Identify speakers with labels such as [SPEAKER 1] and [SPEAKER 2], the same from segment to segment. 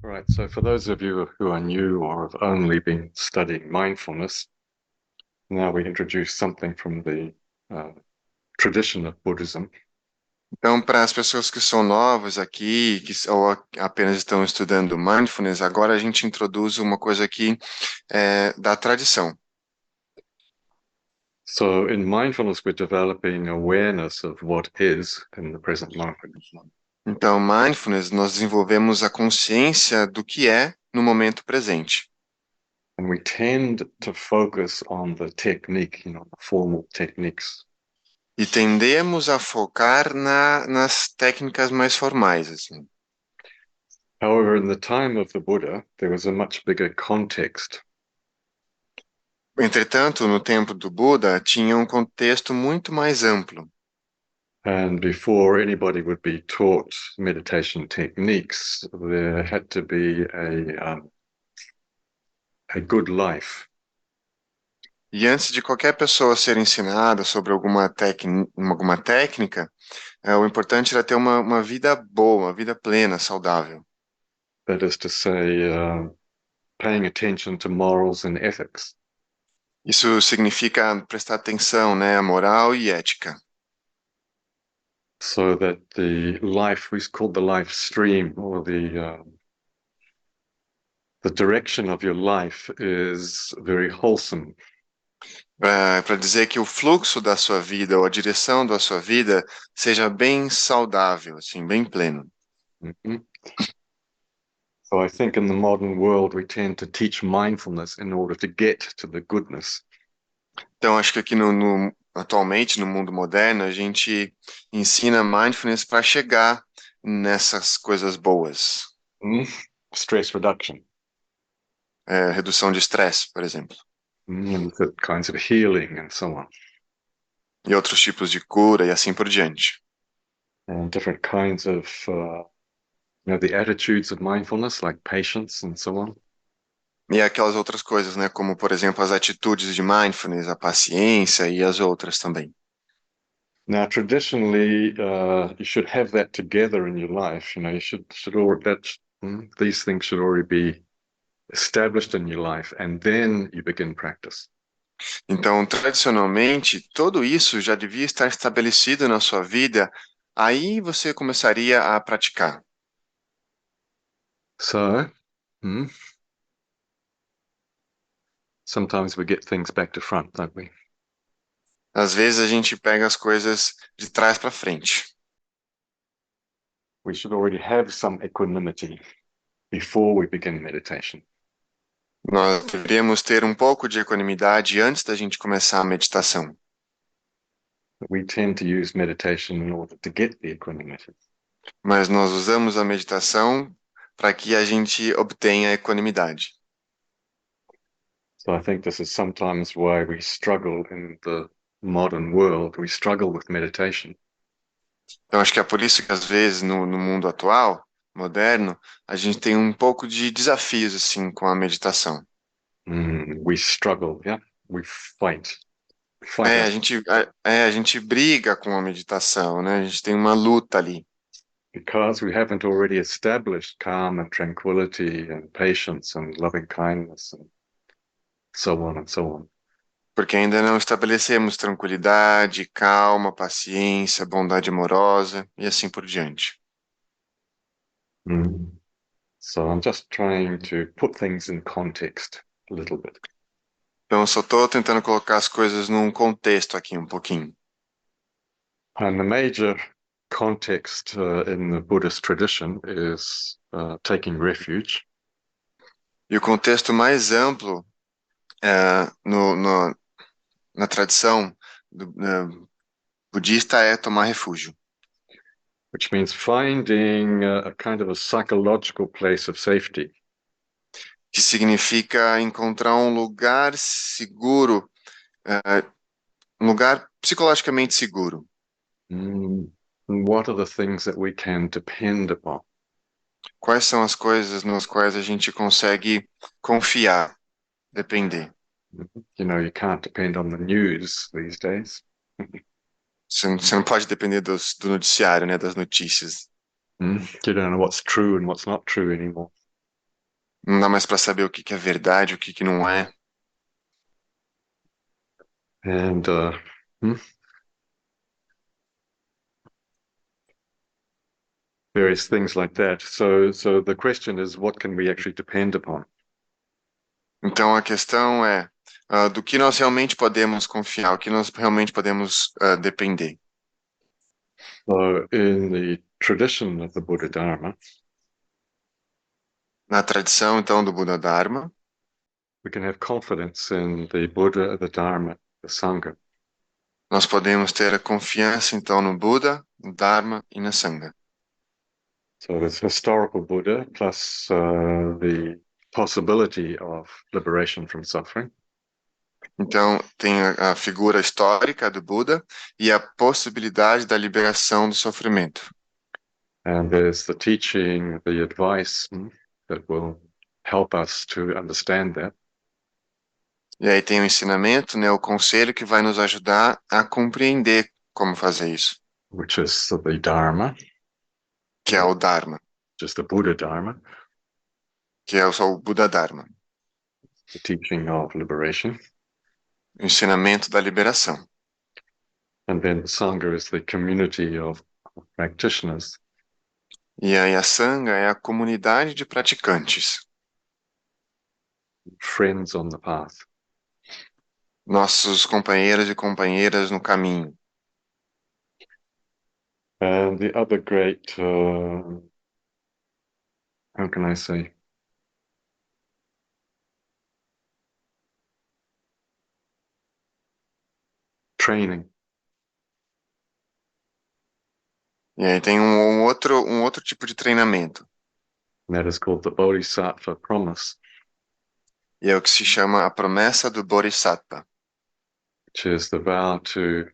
[SPEAKER 1] Right. So for those of you who are new or have only been studying mindfulness, now we introduce something from the tradition of Buddhism.
[SPEAKER 2] Então, para as pessoas que são novas aqui, ou apenas estão estudando mindfulness, agora a gente introduz uma coisa aqui da tradição.
[SPEAKER 1] So in mindfulness, we're developing awareness of what is in the present moment.
[SPEAKER 2] Então, mindfulness, nós desenvolvemos a consciência do que é no momento presente.
[SPEAKER 1] And we tend to focus on the technique, the formal techniques.
[SPEAKER 2] E tendemos a focar nas técnicas mais formais, assim.
[SPEAKER 1] However, in the time of the Buddha, there was a much bigger context.
[SPEAKER 2] Entretanto, no tempo do Buda, tinha um contexto muito mais amplo.
[SPEAKER 1] And before anybody would be taught meditation techniques, there had to be a good life.
[SPEAKER 2] E antes de qualquer pessoa ser ensinada sobre alguma técnica, o importante era ter uma vida boa, uma vida plena, saudável.
[SPEAKER 1] That is to say, paying attention to morals and ethics.
[SPEAKER 2] Isso significa prestar atenção, né, a moral e ética.
[SPEAKER 1] So that the life, we called the life stream, or the direction of your life is very wholesome.
[SPEAKER 2] Para dizer que o fluxo da sua vida ou a direção da sua vida seja bem saudável, assim, bem pleno.
[SPEAKER 1] Mhm. So I think in the modern world, we tend to teach mindfulness in order to get to the goodness.
[SPEAKER 2] Então, acho que aqui atualmente, no mundo moderno, a gente ensina mindfulness para chegar nessas coisas boas.
[SPEAKER 1] Mm. Stress reduction,
[SPEAKER 2] Redução de estresse, por exemplo.
[SPEAKER 1] and the kinds of healing and so on,
[SPEAKER 2] E outros tipos de cura e assim por diante.
[SPEAKER 1] and different kinds of, the attitudes of mindfulness, like patience and so on.
[SPEAKER 2] E aquelas outras coisas, né? Como, por exemplo, as atitudes de mindfulness, a paciência e as outras também.
[SPEAKER 1] Now, traditionally, you should have that together in your life. You should already these things should already be established in your life, and then you begin practice.
[SPEAKER 2] Então, tradicionalmente, tudo isso já devia estar estabelecido na sua vida, aí você começaria a praticar.
[SPEAKER 1] So, hmm, sometimes we get things back to front, don't we?
[SPEAKER 2] Às vezes a gente pega as coisas de trás para frente.
[SPEAKER 1] We should already have some equanimity before we begin meditation.
[SPEAKER 2] Nós deveríamos ter um pouco de equanimidade antes da gente começar a meditação.
[SPEAKER 1] We tend to use meditation in order to get the equanimity.
[SPEAKER 2] Mas nós usamos a meditação para que a gente obtenha a equanimidade.
[SPEAKER 1] So I think this is sometimes why we struggle in the modern world. We struggle with meditation.
[SPEAKER 2] Então, acho que é por isso que, às vezes, no mundo atual, moderno, a gente tem um pouco de desafios, assim, com a meditação.
[SPEAKER 1] We struggle, yeah. We fight. Fight
[SPEAKER 2] É,
[SPEAKER 1] us
[SPEAKER 2] a gente, a gente briga com a meditação, né? A gente tem uma luta ali,
[SPEAKER 1] because we haven't already established calm and tranquility and patience and loving kindness and so on and so on.
[SPEAKER 2] porque ainda não estabelecemos tranquilidade, calma, paciência, bondade amorosa e assim por diante.
[SPEAKER 1] Mm. So I'm just trying to put things in context a little bit.
[SPEAKER 2] Então, eu só estou tentando colocar as coisas num contexto aqui um pouquinho.
[SPEAKER 1] And the major context in the Buddhist tradition is taking refuge.
[SPEAKER 2] E o contexto mais amplo é, na tradição budista é tomar refúgio,
[SPEAKER 1] Which means finding a kind of a psychological place of safety.
[SPEAKER 2] que significa encontrar um lugar seguro, um lugar psicologicamente seguro.
[SPEAKER 1] Mm. And what are the things that we can depend upon?
[SPEAKER 2] Quais são as coisas nas quais a gente consegue confiar, depender?
[SPEAKER 1] You can't depend on the news these days.
[SPEAKER 2] Você não pode depender do noticiário, né, das notícias.
[SPEAKER 1] You don't know what's true and what's not true anymore.
[SPEAKER 2] Não dá mais para saber o que que é verdade, o que que não é.
[SPEAKER 1] And hmm, various things like that. So the question is, what can we actually depend upon?
[SPEAKER 2] Então a questão é do que nós realmente podemos confiar, o que nós realmente podemos depender.
[SPEAKER 1] So in the tradition of the Buddha Dharma,
[SPEAKER 2] Na tradição, então, do Buda Dharma,
[SPEAKER 1] we can have confidence in the Buddha, the Dharma, the Sangha.
[SPEAKER 2] nós podemos ter a confiança, então, no Buda, no Dharma e na Sangha.
[SPEAKER 1] So there's historical Buddha plus the possibility of liberation from suffering.
[SPEAKER 2] Então, tem a figura histórica do Buda e a possibilidade da liberação do sofrimento.
[SPEAKER 1] And there's the teaching, the advice that will help us to understand that,
[SPEAKER 2] E aí tem o ensinamento, né, o conselho que vai nos ajudar a compreender como fazer isso,
[SPEAKER 1] which is the Dharma,
[SPEAKER 2] que é o Dharma,
[SPEAKER 1] just the Buddha Dharma,
[SPEAKER 2] que é só o Buda Dharma,
[SPEAKER 1] the teaching of liberation.
[SPEAKER 2] o ensinamento da liberação.
[SPEAKER 1] And then Sangha is the community of practitioners,
[SPEAKER 2] E aí a Sangha é a comunidade de praticantes,
[SPEAKER 1] friends on the path.
[SPEAKER 2] nossos companheiros e companheiras no caminho.
[SPEAKER 1] And the other great, how can I say, training,
[SPEAKER 2] E aí tem um outro tipo de treinamento,
[SPEAKER 1] and that is called the Bodhisattva promise,
[SPEAKER 2] e é o que se chama a promessa do Bodhisattva,
[SPEAKER 1] which is the vow to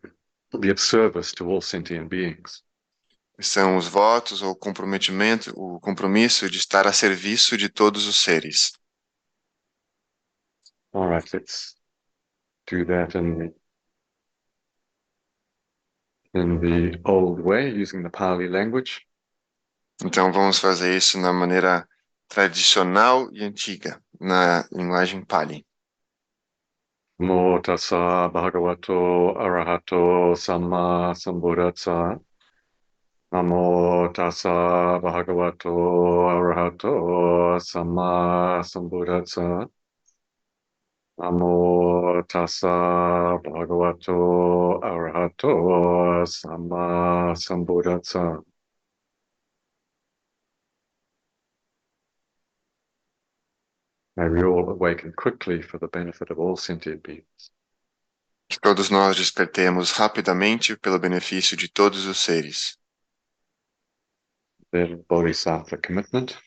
[SPEAKER 1] be of service to all sentient beings.
[SPEAKER 2] que são os votos ou comprometimento, o compromisso de estar a serviço de todos os seres.
[SPEAKER 1] All right, let's do that in the old way, using the Pali language.
[SPEAKER 2] Então vamos fazer isso na maneira tradicional e antiga, na linguagem Pali.
[SPEAKER 1] Namo tassa bhagavato arahato samma sambuddhassa. Namo tassa bhagavato arahato samma sambuddhassa. Namo tassa bhagavato arahato samma sambuddhassa. May we all awaken quickly for the benefit of all sentient beings.
[SPEAKER 2] Que todos nós despertemos rapidamente pelo benefício de todos os seres.
[SPEAKER 1] Then Bodhisattva commitment.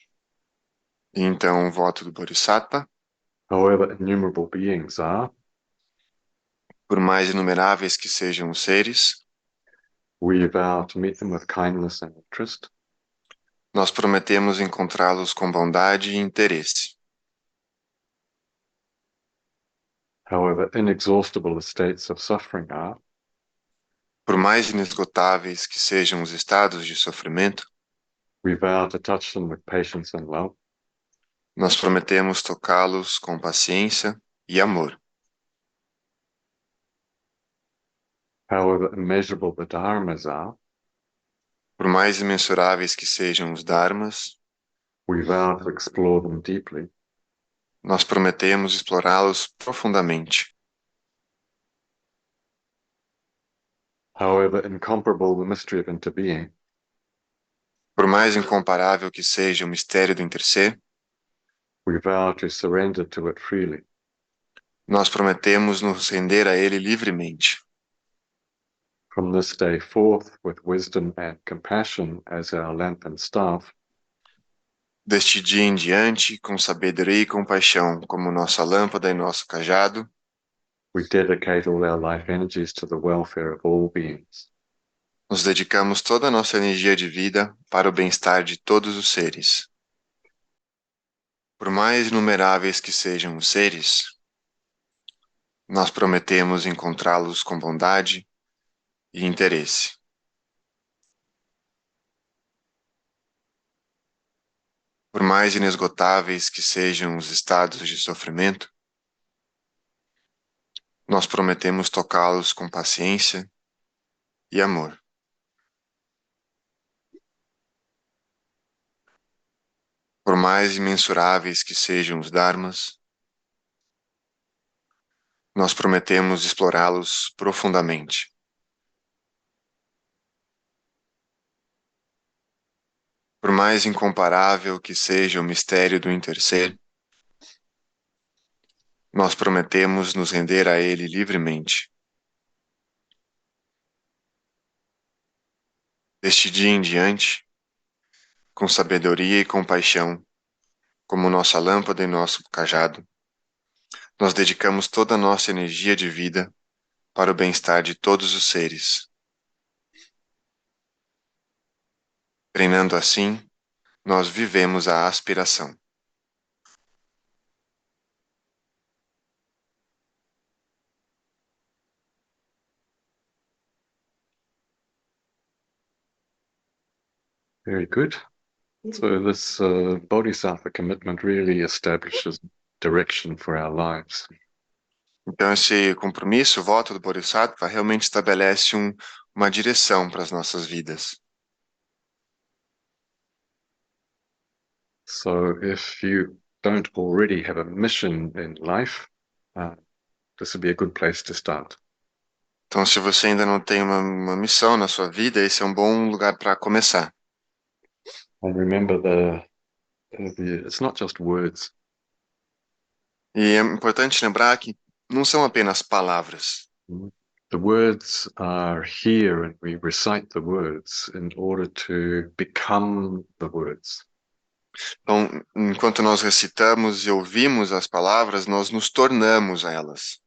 [SPEAKER 2] E então, o voto do Bodhisattva,
[SPEAKER 1] However innumerable beings are,
[SPEAKER 2] por mais inumeráveis que sejam os seres,
[SPEAKER 1] we vow to meet them with kindness and interest.
[SPEAKER 2] nós prometemos encontrá-los com bondade e interesse.
[SPEAKER 1] However inexhaustible the states of suffering are,
[SPEAKER 2] Por mais inesgotáveis que sejam os estados de sofrimento,
[SPEAKER 1] we vow to touch them with patience and love.
[SPEAKER 2] nós prometemos tocá-los com paciência e amor.
[SPEAKER 1] However immeasurable the dharmas are,
[SPEAKER 2] Por mais imensuráveis que sejam os dharmas,
[SPEAKER 1] we vow to explore them deeply.
[SPEAKER 2] nós prometemos explorá-los profundamente.
[SPEAKER 1] However incomparable the mystery of interbeing,
[SPEAKER 2] Por mais incomparável que seja o mistério do interser,
[SPEAKER 1] we vow to surrender to it freely.
[SPEAKER 2] nós prometemos nos render a ele livremente.
[SPEAKER 1] From this day forth, with wisdom and compassion as our lamp and staff,
[SPEAKER 2] Deste dia em diante, com sabedoria e compaixão como nossa lâmpada e nosso cajado,
[SPEAKER 1] we dedicate all our life energies to the welfare of all beings.
[SPEAKER 2] nos dedicamos toda a nossa energia de vida para o bem-estar de todos os seres. Por mais inumeráveis que sejam os seres, nós prometemos encontrá-los com bondade e interesse. Por mais inesgotáveis que sejam os estados de sofrimento, nós prometemos tocá-los com paciência e amor. Por mais imensuráveis que sejam os dharmas, nós prometemos explorá-los profundamente. Por mais incomparável que seja o mistério do interser, nós prometemos nos render a ele livremente. Deste dia em diante, com sabedoria e compaixão, como nossa lâmpada e nosso cajado, nós dedicamos toda a nossa energia de vida para o bem-estar de todos os seres. Treinando assim, nós vivemos a aspiração.
[SPEAKER 1] Very good. So this Bodhisattva commitment really establishes direction for our lives.
[SPEAKER 2] Então, esse compromisso, o voto do Bodhisattva, realmente estabelece uma direção para as nossas vidas.
[SPEAKER 1] So if you don't already have a mission in life, this would be a good place to start.
[SPEAKER 2] Então, se você ainda não tem uma missão na sua vida, esse é um bom lugar para começar.
[SPEAKER 1] And remember it's not just words.
[SPEAKER 2] E é importante lembrar que não são apenas palavras.
[SPEAKER 1] The words are here and we recite the words in order to become the words.
[SPEAKER 2] Então, enquanto nós recitamos e ouvimos as palavras, nós nos tornamos elas.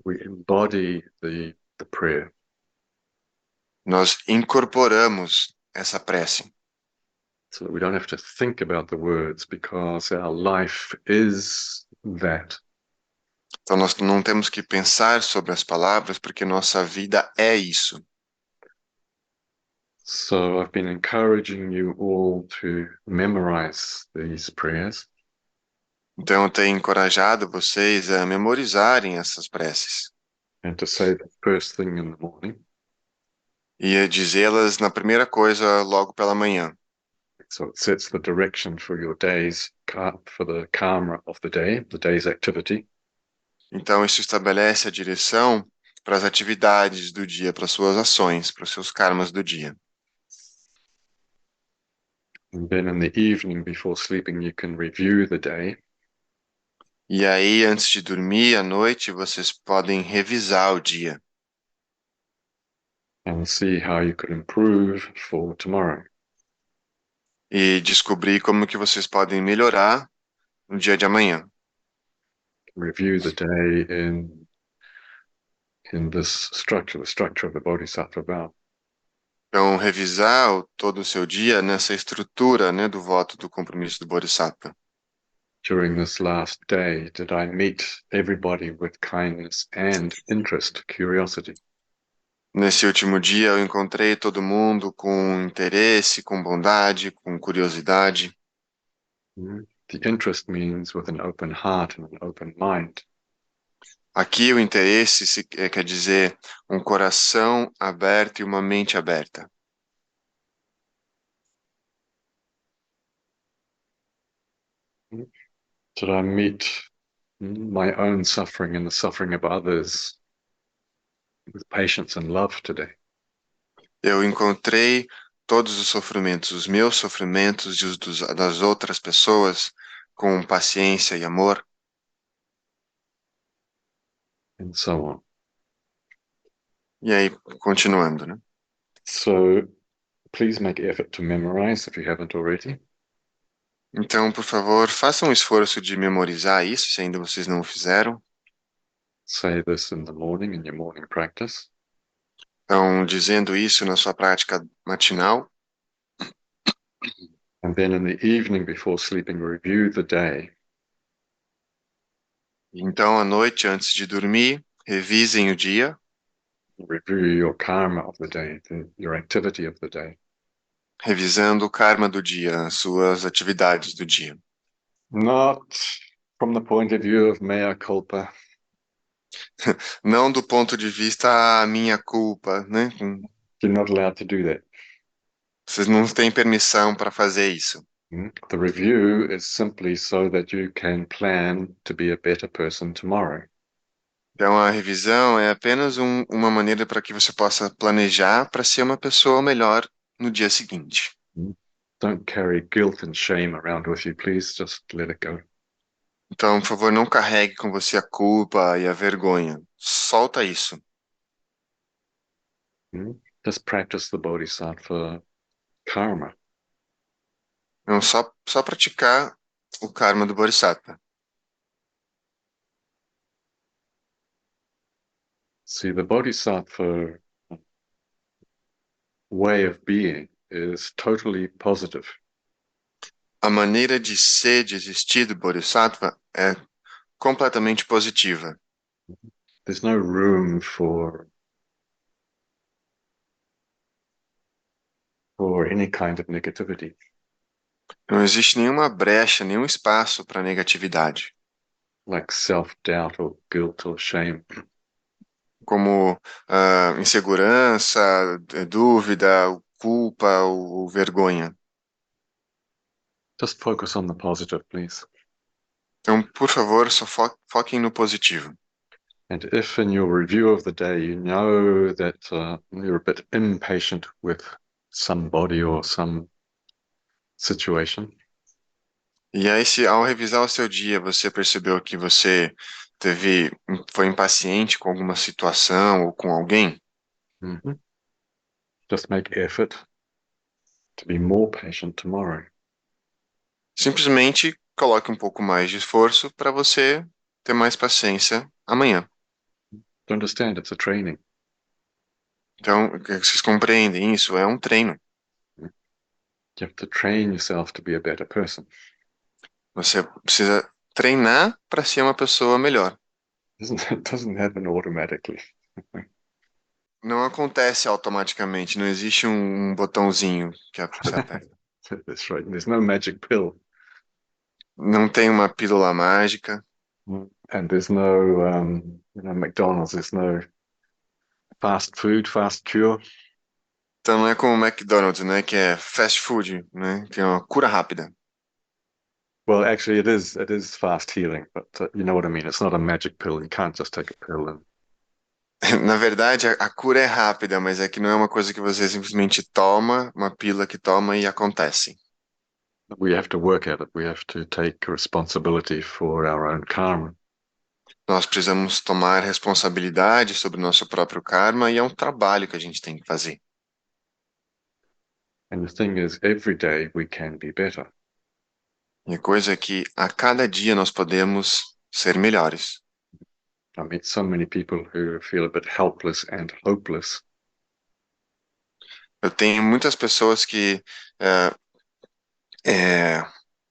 [SPEAKER 1] We embody the prayer.
[SPEAKER 2] Nós incorporamos essa prece.
[SPEAKER 1] So that we don't have to think about the words because our life is that.
[SPEAKER 2] Então, nós não temos que pensar sobre as palavras, porque nossa vida é isso.
[SPEAKER 1] So I've been encouraging you all to memorize these prayers.
[SPEAKER 2] Então, eu tenho encorajado vocês a memorizarem essas preces
[SPEAKER 1] And to say the first thing in the morning.
[SPEAKER 2] e a dizê-las na primeira coisa logo pela manhã.
[SPEAKER 1] So it sets the direction for your days, for the karma of the day's activity.
[SPEAKER 2] Então, isso estabelece a direção para as atividades do dia, para as suas ações, para os seus karmas do dia.
[SPEAKER 1] And then in the evening before sleeping, you can review the day.
[SPEAKER 2] E aí, antes de dormir à noite, vocês podem revisar o dia
[SPEAKER 1] And see how you could improve for tomorrow.
[SPEAKER 2] e descobrir como que vocês podem melhorar no dia de amanhã.
[SPEAKER 1] Review the day in this structure, the structure of the Bodhisattva Vow.
[SPEAKER 2] Então, revisar todo o seu dia nessa estrutura, né, do voto do compromisso do Bodhisattva.
[SPEAKER 1] During this last day, did I meet everybody with kindness and interest, curiosity?
[SPEAKER 2] Nesse último dia, eu encontrei todo mundo com interesse, com bondade, com curiosidade.
[SPEAKER 1] The interest means with an open heart and an open mind.
[SPEAKER 2] Aqui, o interesse quer dizer um coração aberto e uma mente aberta.
[SPEAKER 1] Did I meet my own suffering and the suffering of others with patience and love today?
[SPEAKER 2] Eu encontrei todos os sofrimentos, os meus sofrimentos e das outras pessoas, com paciência e amor.
[SPEAKER 1] And so on.
[SPEAKER 2] E aí, continuando, né?
[SPEAKER 1] So please make effort to memorize if you haven't already.
[SPEAKER 2] Então, por favor, façam um esforço de memorizar isso, se ainda vocês não o fizeram.
[SPEAKER 1] Say this in the morning in your morning practice.
[SPEAKER 2] Então, dizendo isso na sua prática matinal.
[SPEAKER 1] And then in the evening before sleeping, review the day.
[SPEAKER 2] Então, à noite, antes de dormir, revisem o dia.
[SPEAKER 1] Review your karma of the day, your activity of the day.
[SPEAKER 2] revisando o karma do dia, as suas atividades do dia.
[SPEAKER 1] Not from the point of view of mea culpa.
[SPEAKER 2] Não do ponto de vista minha culpa, né?
[SPEAKER 1] You're not allowed to do that.
[SPEAKER 2] Vocês não têm permissão para fazer isso.
[SPEAKER 1] The review is simply so that you can plan to be a better person tomorrow.
[SPEAKER 2] Então, a revisão é apenas uma maneira para que você possa planejar para ser uma pessoa melhor no dia seguinte.
[SPEAKER 1] Don't carry guilt and shame around with you, please. Just let it go.
[SPEAKER 2] Então, por favor, não carregue com você a culpa e a vergonha. Solta isso.
[SPEAKER 1] Just practice the Bodhisattva karma.
[SPEAKER 2] Não só praticar o karma do Bodhisattva.
[SPEAKER 1] See, the Bodhisattva way of being is totally positive.
[SPEAKER 2] A maneira de ser, de existir do Bodhisattva é completamente positiva.
[SPEAKER 1] There's no room for any kind of negativity.
[SPEAKER 2] Não existe nenhuma brecha, nenhum espaço para negatividade,
[SPEAKER 1] Like self-doubt or guilt or shame.
[SPEAKER 2] como insegurança, dúvida, culpa ou vergonha.
[SPEAKER 1] Just focus on the positive, please.
[SPEAKER 2] Então, por favor, só foquem no positivo.
[SPEAKER 1] And if in your review of the day you know that you're a bit impatient with somebody or some situation,
[SPEAKER 2] E aí, se ao revisar o seu dia, você percebeu que você foi impaciente com alguma situação ou com alguém,
[SPEAKER 1] mhm, just make effort to be more patient tomorrow.
[SPEAKER 2] simplesmente coloque um pouco mais de esforço para você ter mais paciência amanhã.
[SPEAKER 1] To understand it's a training.
[SPEAKER 2] Então, vocês compreendem isso? É um treino.
[SPEAKER 1] You have to train yourself to be a better person.
[SPEAKER 2] Você precisa treinar para ser uma pessoa melhor.
[SPEAKER 1] It doesn't happen automatically.
[SPEAKER 2] Não acontece automaticamente, não existe um botãozinho que você aperta.
[SPEAKER 1] That's right. There's no magic pill.
[SPEAKER 2] Não tem uma pílula mágica.
[SPEAKER 1] And there's no, McDonald's, there's no fast food, fast cure.
[SPEAKER 2] Então não é como o McDonald's, né, que é fast food, né, que é uma cura rápida.
[SPEAKER 1] Well, actually, it is fast healing, but you know what I mean. It's not a magic pill. You can't just take a pill and
[SPEAKER 2] Na verdade, a cura é rápida, mas é que não é uma coisa que você simplesmente toma, uma pílula que toma e acontece.
[SPEAKER 1] we have to work at it. We have to take responsibility for our own karma.
[SPEAKER 2] Nós precisamos tomar responsabilidade sobre o nosso próprio karma e é um trabalho que a gente tem que fazer.
[SPEAKER 1] And the thing is, every day we can be better.
[SPEAKER 2] E a coisa é que a cada dia nós podemos ser melhores.
[SPEAKER 1] I meet so many people who feel a bit helpless and hopeless.
[SPEAKER 2] Eu tenho muitas pessoas que eh, eh,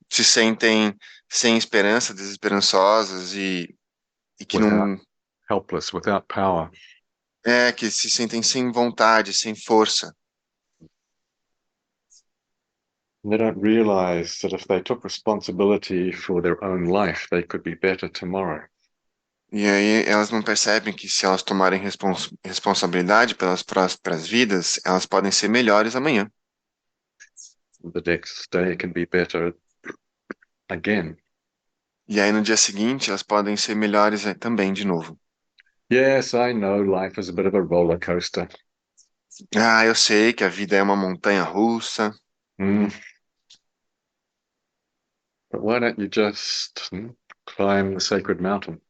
[SPEAKER 2] se sentem sem esperança, desesperançosas e que
[SPEAKER 1] Without
[SPEAKER 2] não
[SPEAKER 1] helpless, without power.
[SPEAKER 2] que se sentem sem vontade, sem força.
[SPEAKER 1] And they don't realize that if they took responsibility for their own life, they could be better tomorrow.
[SPEAKER 2] E aí elas não percebem que se elas tomarem responsabilidade pelas próprias vidas, elas podem ser melhores amanhã.
[SPEAKER 1] The next day can be better again.
[SPEAKER 2] E aí no dia seguinte elas podem ser melhores também de novo.
[SPEAKER 1] Yes, I know life is a bit of a roller coaster.
[SPEAKER 2] Ah, eu sei que a vida é uma montanha russa,
[SPEAKER 1] Mm. But why don't you just climb the sacred mountain?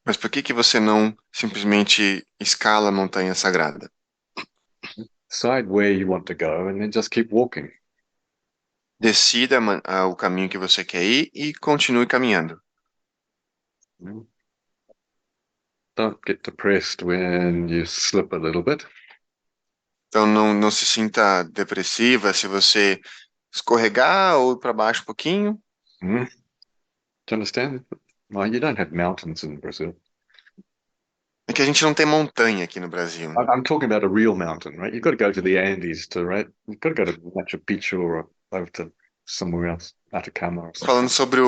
[SPEAKER 2] mas por que que você não simplesmente escala a montanha sagrada?
[SPEAKER 1] Decide where you want to go and then just keep walking.
[SPEAKER 2] Decida o caminho que você quer ir e continue caminhando.
[SPEAKER 1] Mm. Don't get depressed when you slip a little bit.
[SPEAKER 2] Então não se sinta depressiva se você escorregar ou ir para baixo um pouquinho.
[SPEAKER 1] Mm. Do you understand? Well, you don't have mountains in Brazil.
[SPEAKER 2] É que a gente não tem montanha aqui no Brasil.
[SPEAKER 1] I'm talking about a real mountain, right? You've got to go to the Andes to, right? You've got to go to Machu Picchu or over to somewhere else, Atacama or
[SPEAKER 2] Falando
[SPEAKER 1] something.
[SPEAKER 2] sobre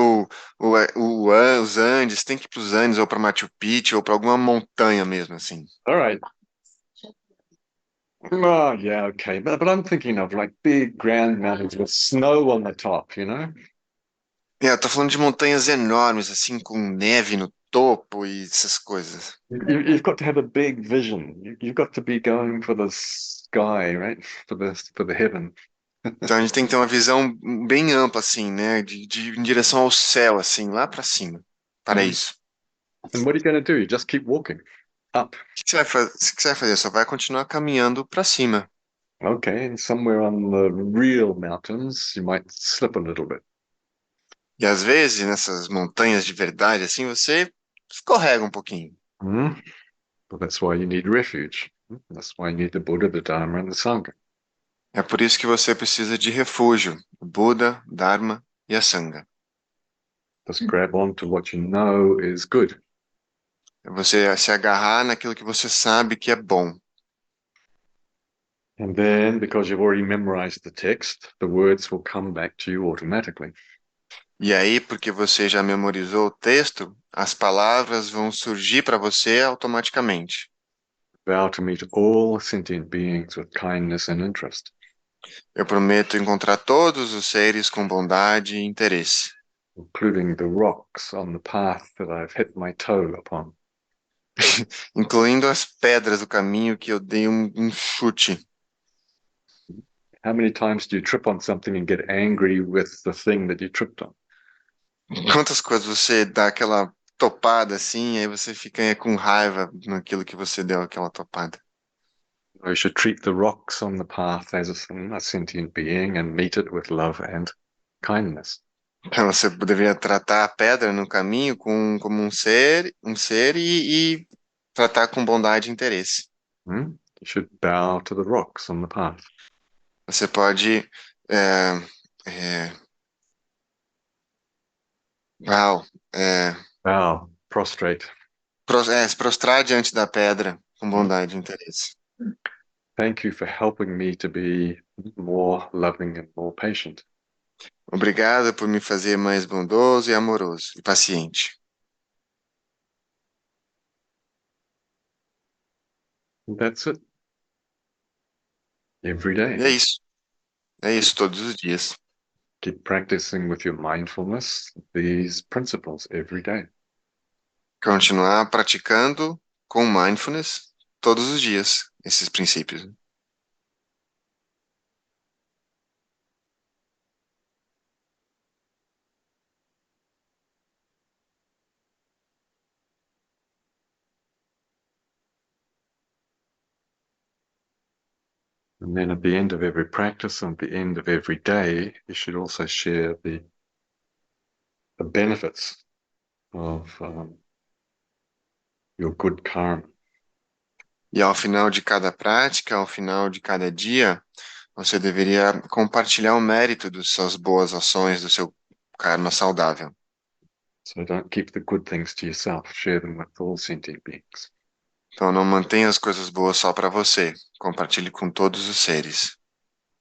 [SPEAKER 2] os Andes, tem que ir para os Andes ou para Machu Picchu ou para alguma montanha mesmo, assim.
[SPEAKER 1] All right. Oh, yeah, okay. But I'm thinking of like big grand mountains with snow on the top, you know?
[SPEAKER 2] É, eu tô falando de montanhas enormes, assim, com neve no topo e essas coisas.
[SPEAKER 1] You've got to have a big vision. You've got to be going for the sky, right? For the heaven.
[SPEAKER 2] Então a gente tem que ter uma visão bem ampla, assim, né? Em direção ao céu, assim, lá para cima. Para
[SPEAKER 1] Mhm.
[SPEAKER 2] isso.
[SPEAKER 1] And what are you going to do? You just keep walking up.
[SPEAKER 2] O que você vai fazer? O que você vai fazer? Só vai continuar caminhando para cima.
[SPEAKER 1] Okay, and somewhere on the real mountains, you might slip a little bit.
[SPEAKER 2] E às vezes, nessas montanhas de verdade, assim, você escorrega um pouquinho.
[SPEAKER 1] Mhm. Well, that's why you need refuge. That's why you need the Buddha, the Dharma, and the Sangha.
[SPEAKER 2] É por isso que você precisa de refúgio, o Buda, Dharma e a Sangha.
[SPEAKER 1] Just grab on to what you know is good.
[SPEAKER 2] É você se agarrar naquilo que você sabe que é bom.
[SPEAKER 1] And then, because you've already memorized the text, the words will come back to you automatically.
[SPEAKER 2] E aí, porque você já memorizou o texto, as palavras vão surgir para você automaticamente.
[SPEAKER 1] Vow to meet all sentient beings with kindness and interest,
[SPEAKER 2] Eu prometo encontrar todos os seres com bondade e interesse,
[SPEAKER 1] including the rocks on the path that I've hit my toe upon.
[SPEAKER 2] incluindo as pedras do caminho que eu dei um chute.
[SPEAKER 1] How many times do you trip on something and get angry with the thing that you tripped on?
[SPEAKER 2] Quantas coisas você dá aquela topada assim, aí você fica com raiva naquilo que você deu aquela topada.
[SPEAKER 1] I should treat the rocks on the path as a sentient being and meet it with love and kindness.
[SPEAKER 2] Então você deveria tratar a pedra no caminho como um ser e tratar com bondade e interesse.
[SPEAKER 1] Hmm? You should bow to the rocks on the path.
[SPEAKER 2] Você pode é, é, uau, é,
[SPEAKER 1] Bow, prostrate.
[SPEAKER 2] se prostrar diante da pedra com bondade e interesse.
[SPEAKER 1] Thank you for helping me to be more loving and more patient.
[SPEAKER 2] Obrigado por me fazer mais bondoso e amoroso e paciente.
[SPEAKER 1] And that's it. Every
[SPEAKER 2] E
[SPEAKER 1] day.
[SPEAKER 2] é
[SPEAKER 1] Keep,
[SPEAKER 2] isso todos os dias.
[SPEAKER 1] keep practicing with your mindfulness these principles every day.
[SPEAKER 2] Continuar praticando com mindfulness todos os dias esses princípios.
[SPEAKER 1] And then at the end of every practice and at the end of every day, you should also share the benefits of your good karma.
[SPEAKER 2] E ao final de cada prática, ao final de cada dia, você deveria compartilhar o mérito das suas boas ações, do seu karma saudável.
[SPEAKER 1] So don't keep the good things to yourself. Share them with all sentient beings.
[SPEAKER 2] Então não mantenha as coisas boas só para você. Compartilhe com todos os seres.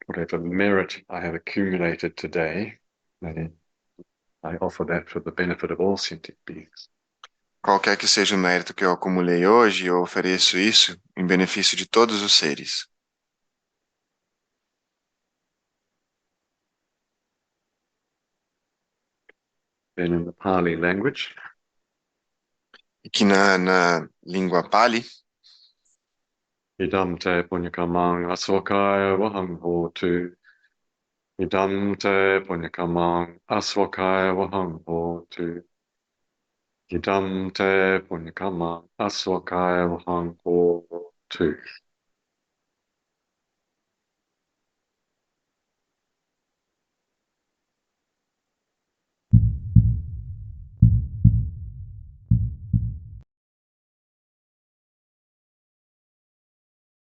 [SPEAKER 1] Whatever merit I have accumulated today, I offer that for the benefit of all sentient beings.
[SPEAKER 2] Qualquer que seja o mérito que eu acumulei hoje, eu ofereço isso em benefício de todos os seres.
[SPEAKER 1] Then in the Pali language,
[SPEAKER 2] E que na língua Pali,
[SPEAKER 1] idam te punyakamang aswakaya vahang hotu. Idam te punyakamang aswakaya vahang hotu. Idam te punyakamang aswakaya vahang hotu.